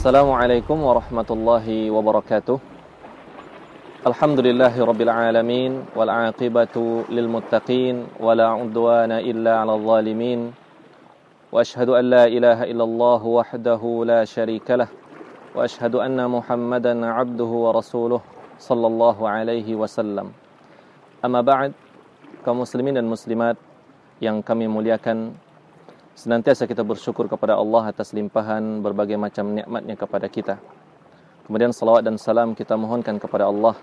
Assalamualaikum warahmatullahi wabarakatuh. Alhamdulillahi rabbil alamin wal aqibatu lil muttaqin wala udwana illa 'alal zalimin. Wa ashhadu an la ilaha illallah wahdahu la syarikalah wa ashhadu anna Muhammadan 'abduhu wa rasuluh sallallahu alaihi wasallam. Amma ba'd, kaum muslimin dan muslimat yang kami muliakan, senantiasa kita bersyukur kepada Allah atas limpahan berbagai macam nikmat-Nya kepada kita. Kemudian salawat dan salam kita mohonkan kepada Allah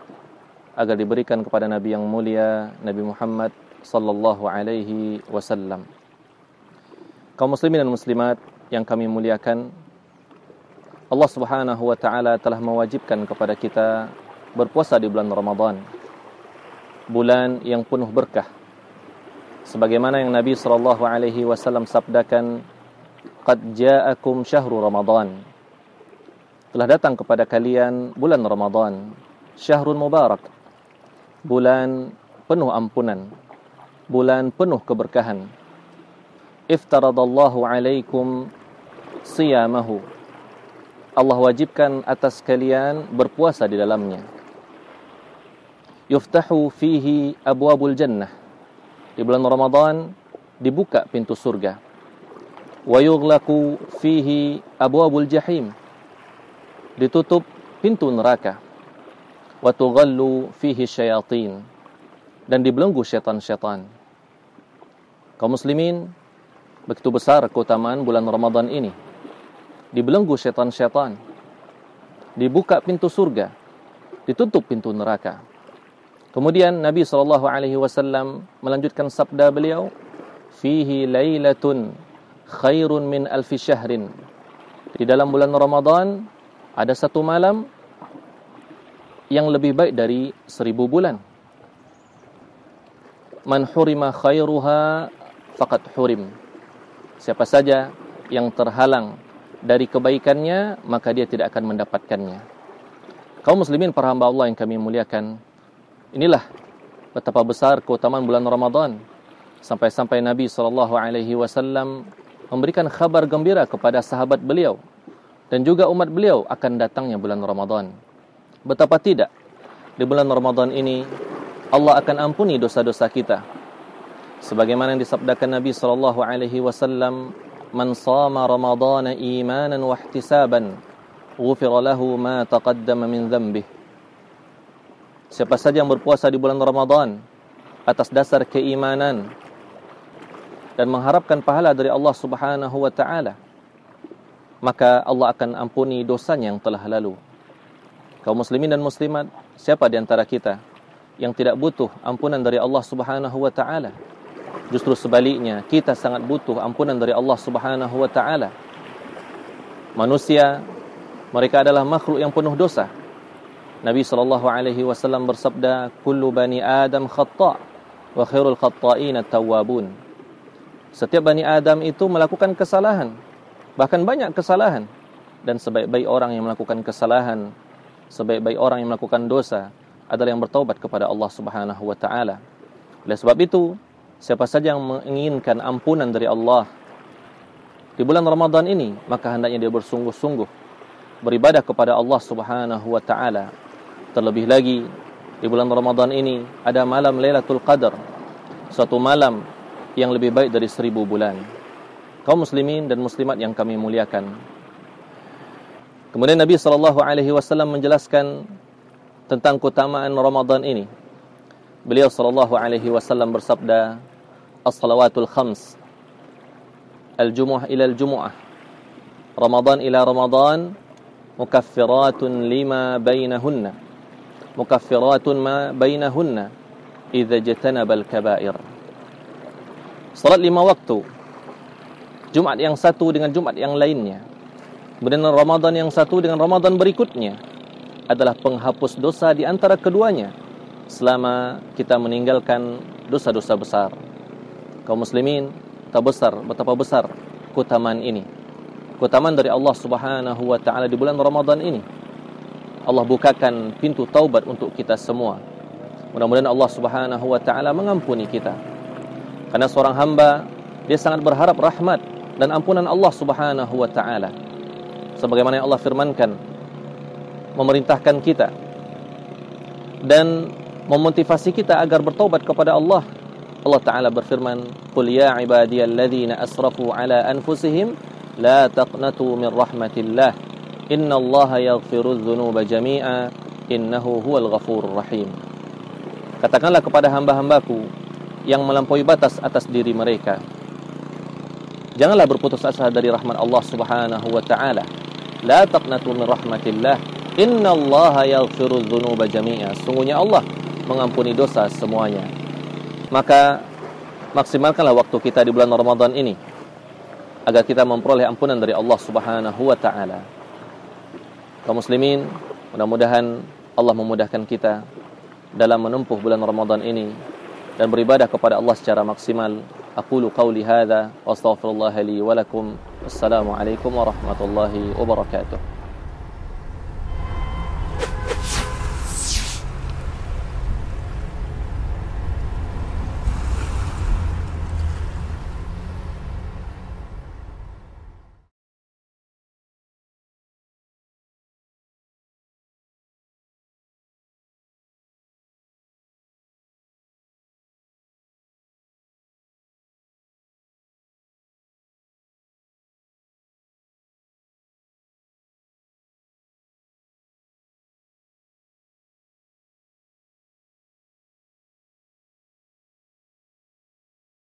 agar diberikan kepada Nabi yang mulia, Nabi Muhammad sallallahu alaihi wasallam. Kaum muslimin dan muslimat yang kami muliakan, Allah Subhanahu wa taala telah mewajibkan kepada kita berpuasa di bulan Ramadan, bulan yang penuh berkah. Sebagaimana yang Nabi SAW sabdakan, "Qad ja'akum syahru Ramadan." Telah datang kepada kalian bulan Ramadan, syahrun mubarak, bulan penuh ampunan, bulan penuh keberkahan. Iftaradallahu alaikum siyamahu. Allah wajibkan atas kalian berpuasa di dalamnya. Yuftahu fihi abwabul jannah. Di bulan Ramadan dibuka pintu surga. Wa yughlaqu fihi abwabul jahim. Ditutup pintu neraka. Wa tughallu fihi syayatin. Dan dibelenggu syaitan-syaitan. Kaum muslimin, begitu besar keutamaan bulan Ramadan ini. Dibelenggu syaitan-syaitan. Dibuka pintu surga. Ditutup pintu neraka. Kemudian Nabi SAW melanjutkan sabda beliau, "Fihi lailatun khairun min alfi syahrin." Di dalam bulan Ramadan ada satu malam yang lebih baik dari 1000 bulan. Man hurima khairuha faqad hurim. Siapa saja yang terhalang dari kebaikannya, maka dia tidak akan mendapatkannya. Kaum muslimin para hamba Allah yang kami muliakan, inilah betapa besar keutamaan bulan Ramadan. Sampai-sampai Nabi SAW memberikan kabar gembira kepada sahabat beliau dan juga umat beliau akan datangnya bulan Ramadan. Betapa tidak, di bulan Ramadan ini Allah akan ampuni dosa-dosa kita. Sebagaimana yang disabdakan Nabi SAW, "Man shama Ramadana imanan wa ihtisaban, ghufira lahu ma taqaddama min dhanbihi." Siapa saja yang berpuasa di bulan Ramadan atas dasar keimanan dan mengharapkan pahala dari Allah Subhanahu wa taala, maka Allah akan ampuni dosanya yang telah lalu. Kaum muslimin dan muslimat, siapa di antara kita yang tidak butuh ampunan dari Allah Subhanahu wa taala? Justru sebaliknya, kita sangat butuh ampunan dari Allah Subhanahu wa taala. Manusia, mereka adalah makhluk yang penuh dosa. Nabi SAW bersabda, "Kullu bani Adam khata' wa khairul khata'ina tawwabun." Setiap bani Adam itu melakukan kesalahan, bahkan banyak kesalahan, dan sebaik-baik orang yang melakukan kesalahan, sebaik-baik orang yang melakukan dosa adalah yang bertaubat kepada Allah Subhanahu wa taala. Oleh sebab itu, siapa saja yang menginginkan ampunan dari Allah di bulan Ramadan ini, maka hendaknya dia bersungguh-sungguh beribadah kepada Allah Subhanahu wa taala. Terlebih lagi, di bulan Ramadan ini ada malam Lailatul Qadar, suatu malam yang lebih baik dari 1000 bulan. Kaum muslimin dan muslimat yang kami muliakan, kemudian Nabi SAW menjelaskan tentang keutamaan Ramadan ini. Beliau SAW bersabda, "As-salawatul khams, al-jumu'ah ila al-jumu'ah, Ramadan ila Ramadan, mukaffiratun lima bainahunna. Mukaffiratun ma bainahunna idza jatanabal kaba'ir." Salat 5 waktu, Jumat yang satu dengan Jumat yang lainnya, kemudian Ramadan yang satu dengan Ramadan berikutnya, adalah penghapus dosa di antara keduanya selama kita meninggalkan dosa-dosa besar. Kaum muslimin, betapa besar keutamaan ini. Keutamaan dari Allah Subhanahu wa taala di bulan Ramadan ini. Allah bukakan pintu taubat untuk kita semua. Mudah-mudahan Allah Subhanahu wa taala mengampuni kita. Karena seorang hamba, dia sangat berharap rahmat dan ampunan Allah Subhanahu wa taala. sebagaimana yang Allah firmankan, memerintahkan kita dan memotivasi kita agar bertaubat kepada Allah. Allah Ta'ala berfirman, "Qul ya ibadiyalladzina asrafu ala anfusihim la taqnatu min rahmatillah innallaha yaghfirudz dzunuba jami'a innahu huwal ghafurur rahim." Katakanlah kepada hamba-hambaku yang melampaui batas atas diri mereka, janganlah berputus asa dari rahmat Allah Subhanahu wa taala. La taqnatu min rahmatillah innallaha yaghfirudz dzunuba jami'a. Sungguhnya Allah mengampuni dosa semuanya. Maka maksimalkanlah waktu kita di bulan Ramadan ini agar kita memperoleh ampunan dari Allah Subhanahu wa taala. Kaum muslimin, mudah-mudahan Allah memudahkan kita dalam menempuh bulan Ramadan ini dan beribadah kepada Allah secara maksimal. Aqulu qawli hadza wa astaghfirullah li wa lakum. Wassalamu alaikum warahmatullahi wabarakatuh.